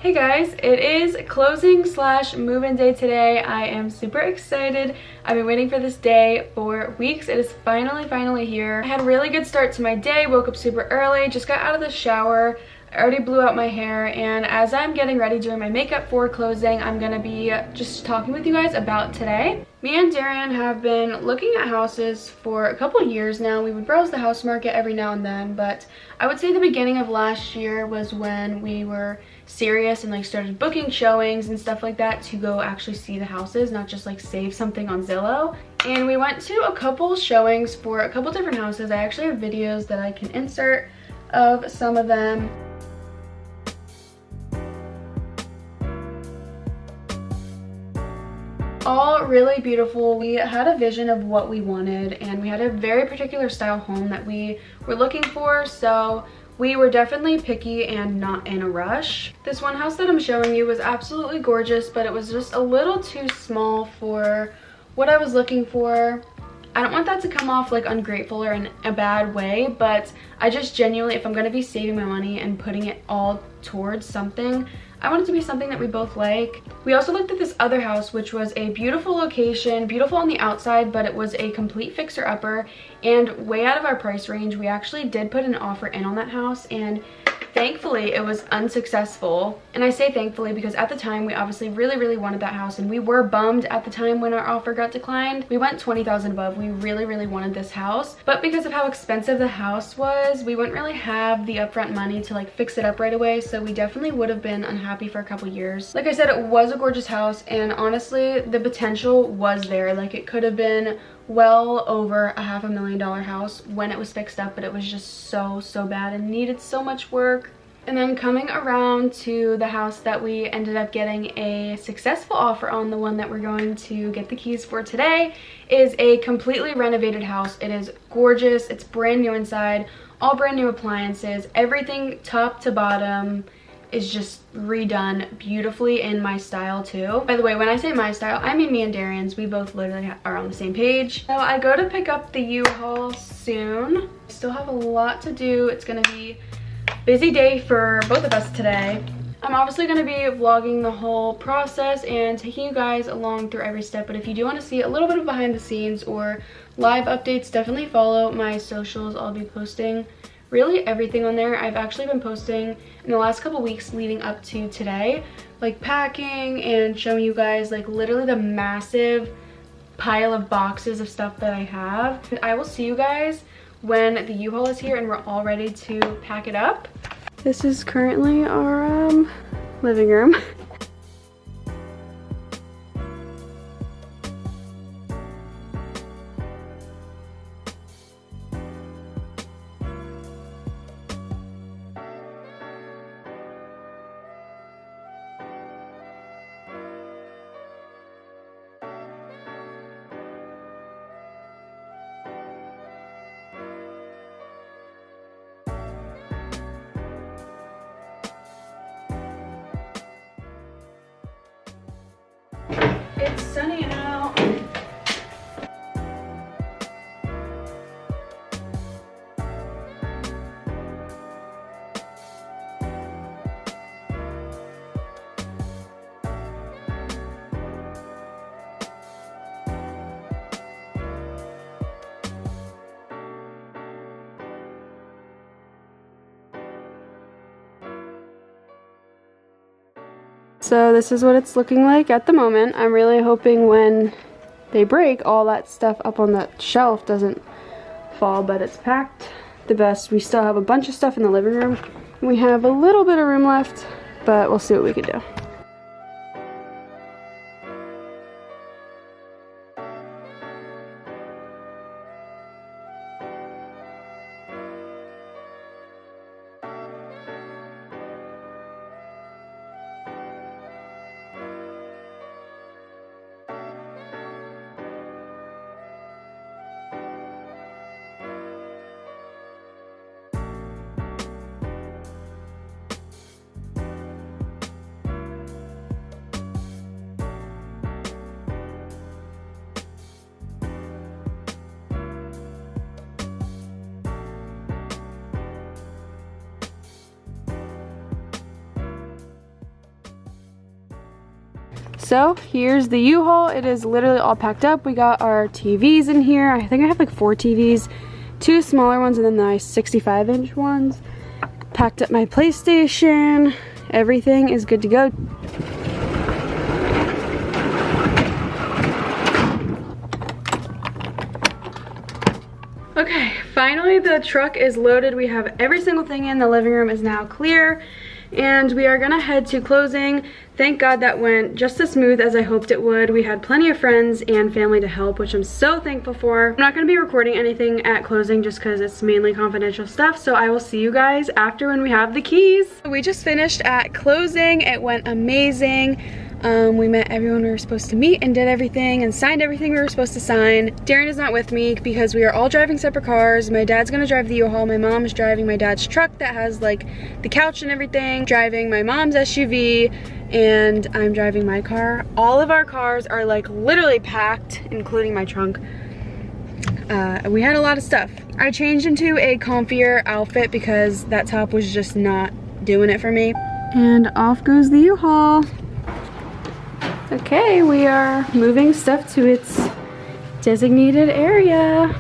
Hey guys, it is closing slash move-in day today. I am super excited. I've been waiting for this day for weeks. It is finally here. I had a really good start to my day, woke up super early, just got out of the shower. I already blew out my hair, and as I'm getting ready doing my makeup for closing, I'm gonna be just talking with you guys about today. Me and Darian have been looking at houses for a couple years now. We would browse the house market every now and then, but I would say the beginning of last year was when we were serious and like started booking showings and stuff like that to go actually see the houses, not just like save something on Zillow. And we went to a couple showings for a couple different houses. I actually have videos that I can insert of some of them. All really beautiful. We had a vision of what we wanted, and we had a very particular style home that we were looking for, so we were definitely picky and not in a rush. This one house that I'm showing you was absolutely gorgeous, but it was just a little too small for what I was looking for. I don't want that to come off like ungrateful or in a bad way, but I just genuinely, if I'm going to be saving my money and putting it all towards something, I want it to be something that we both like. We also looked at this other house, which was a beautiful location, beautiful on the outside, but it was a complete fixer-upper and way out of our price range. We actually did put an offer in on that house, and thankfully it was unsuccessful. And I say thankfully because at the time we obviously really wanted that house, and we were bummed at the time when our offer got declined. We went 20,000 above. We really wanted this house, but because of how expensive the house was, we wouldn't really have the upfront money to like fix it up right away, so we definitely would have been unhappy for a couple years. Like I said, it was a gorgeous house, and honestly the potential was there. Like it could have been well over a $500,000 house when it was fixed up, but it was just so bad and needed so much work. And then coming around to the house that we ended up getting a successful offer on, the one that we're going to get the keys for today, is a completely renovated house. It is gorgeous. It's brand new inside, all brand new appliances, everything top to bottom is just redone beautifully in my style too. By the way, when I say my style, I mean me and Darian's. We both literally are on the same page. So I go to pick up the U-Haul soon. I still have a lot to do. It's gonna be a busy day for both of us today. I'm obviously going to be vlogging the whole process and taking you guys along through every step, but if you do want to see a little bit of behind the scenes or live updates, definitely follow my socials. I'll be posting really everything on there. I've actually been posting in the last couple weeks leading up to today, like packing and showing you guys like literally the massive pile of boxes of stuff that I have. And I will see you guys when the U-Haul is here and we're all ready to pack it up. This is currently our living room. It's sunny out. So this is what it's looking like at the moment. I'm really hoping when they break, all that stuff up on the shelf doesn't fall, but it's packed the best. We still have a bunch of stuff in the living room. We have a little bit of room left, but we'll see what we can do. So here's the U-Haul. It is literally all packed up. We got our TVs in here. I think I have like 4 TVs, 2 smaller ones and then the nice 65-inch ones. Packed up my PlayStation. Everything is good to go. Okay, finally the truck is loaded. We have every single thing in. The living room is now clear and we are gonna head to closing. Thank God that went just as smooth as I hoped it would. We had plenty of friends and family to help, which I'm so thankful for. I'm not gonna be recording anything at closing just because it's mainly confidential stuff, so I will see you guys after when we have the keys. We just finished at closing. It went amazing. We met everyone we were supposed to meet and did everything and signed everything we were supposed to sign. Darren is not with me because we are all driving separate cars. My dad's gonna drive the U-Haul. My mom is driving my dad's truck that has like the couch and everything. Driving my mom's SUV and I'm driving my car. All of our cars are like literally packed, including my trunk. We had a lot of stuff. I changed into a comfier outfit because that top was just not doing it for me. And off goes the U-Haul. Okay, we are moving stuff to its designated area.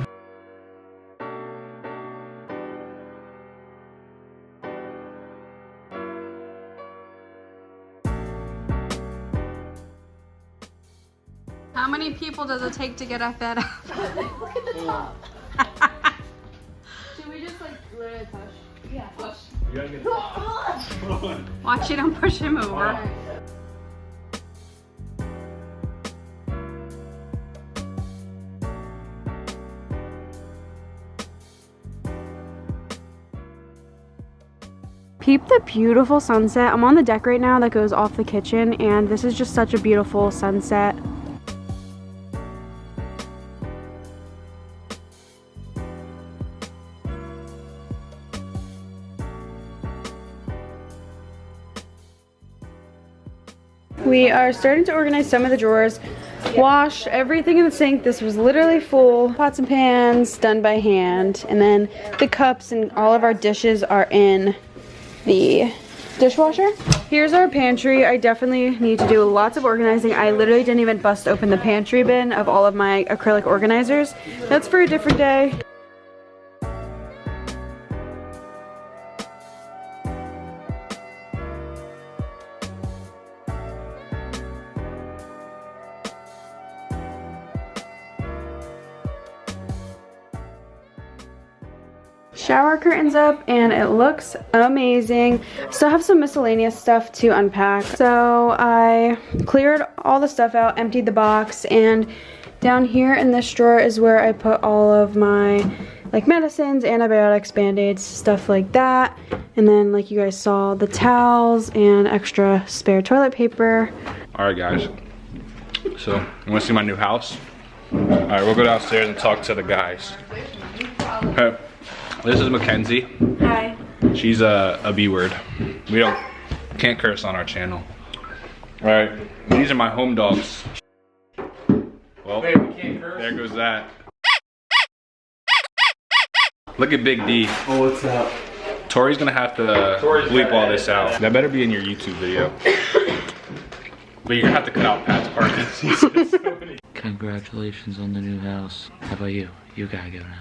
How many people does it take to get a bed up? Look at the top. Should we just like literally push? Yeah, push. You gotta get it. Watch you don't push him over. Peep the beautiful sunset. I'm on the deck right now that goes off the kitchen and this is just such a beautiful sunset. We are starting to organize some of the drawers, wash everything in the sink. This was literally full. Pots and pans done by hand, and then the cups and all of our dishes are in the dishwasher. Here's our pantry. I definitely need to do lots of organizing. I literally didn't even bust open the pantry bin of all of my acrylic organizers. That's for a different day. Shower curtains up and it looks amazing. Still have some miscellaneous stuff to unpack. So I cleared all the stuff out, emptied the box, and down here in this drawer is where I put all of my like medicines, antibiotics, band-aids, stuff like that. And then like you guys saw, the towels and extra spare toilet paper. All right guys, so you wanna see my new house? All right, we'll go downstairs and talk to the guys. Okay. This is Mackenzie. Hi. She's a B word. We can't curse on our channel. All right, these are my home dogs. Well, there goes that. Look at Big D. Oh, what's up? Tori's gonna have to bleep all this out. That better be in your YouTube video. But you're gonna have to cut out Pat's part. Congratulations on the new house. How about you? You gotta go now.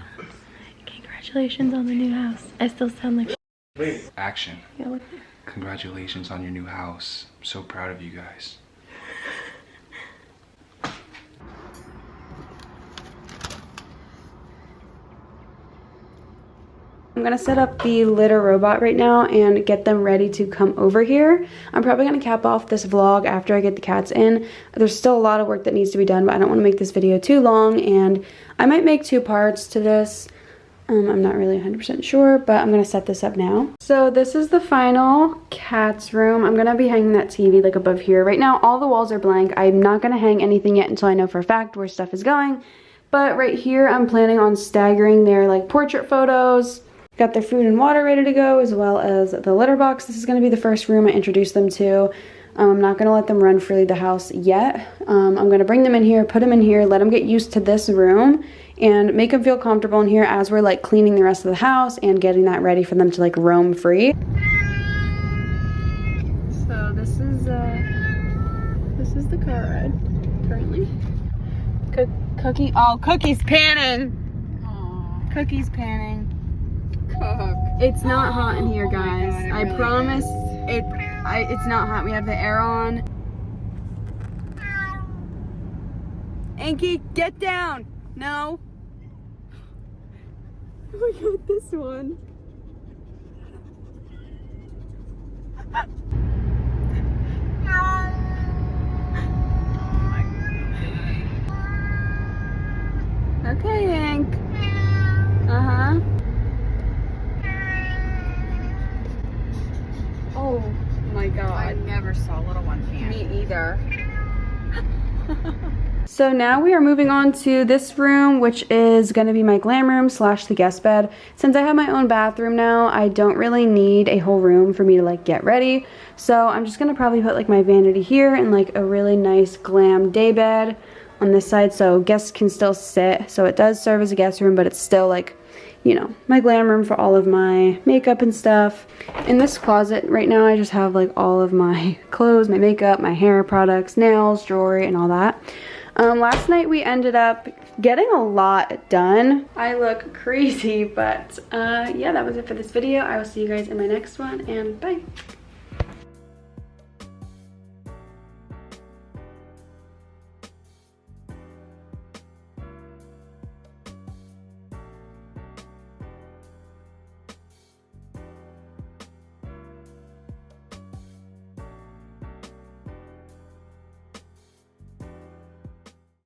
Congratulations on the new house. I still sound like Wait. Action. yeah, look there. Congratulations on your new house. I'm so proud of you guys. I'm gonna set up the litter robot right now and get them ready to come over here. I'm probably gonna cap off this vlog after I get the cats in. There's still a lot of work that needs to be done, but I don't wanna make this video too long, and I might make 2 parts to this. I'm not really 100% sure, but I'm gonna set this up now. So this is the final cat's room. I'm gonna be hanging that TV like above here. Right now, all the walls are blank. I'm not gonna hang anything yet until I know for a fact where stuff is going. But right here, I'm planning on staggering their like portrait photos. Got their food and water ready to go, as well as the litter box. This is gonna be the first room I introduce them to. I'm not gonna let them run freely the house yet. I'm gonna bring them in here, put them in here, let them get used to this room, and make them feel comfortable in here as we're like cleaning the rest of the house and getting that ready for them to like roam free. So this This is the car ride currently. Cookie, oh, Cookie's panning. Aww. Cookie's panning. Cook. It's not hot in here, Oh my guys. God, it I really promise is. it's not hot. We have the air on. Anki, get down. No. We got this one. Okay, Hank. Uh-huh. Oh my God. I never saw little one pan. Me either. So now we are moving on to this room, which is going to be my glam room / the guest bed. Since I have my own bathroom now, I don't really need a whole room for me to like get ready. So I'm just going to probably put like my vanity here and like a really nice glam day bed on this side so guests can still sit. So it does serve as a guest room, but it's still like, you know, my glam room for all of my makeup and stuff. In this closet right now, I just have like all of my clothes, my makeup, my hair products, nails, jewelry, and all that. Last night we ended up getting a lot done. I look crazy, but yeah, that was it for this video. I will see you guys in my next one, and bye.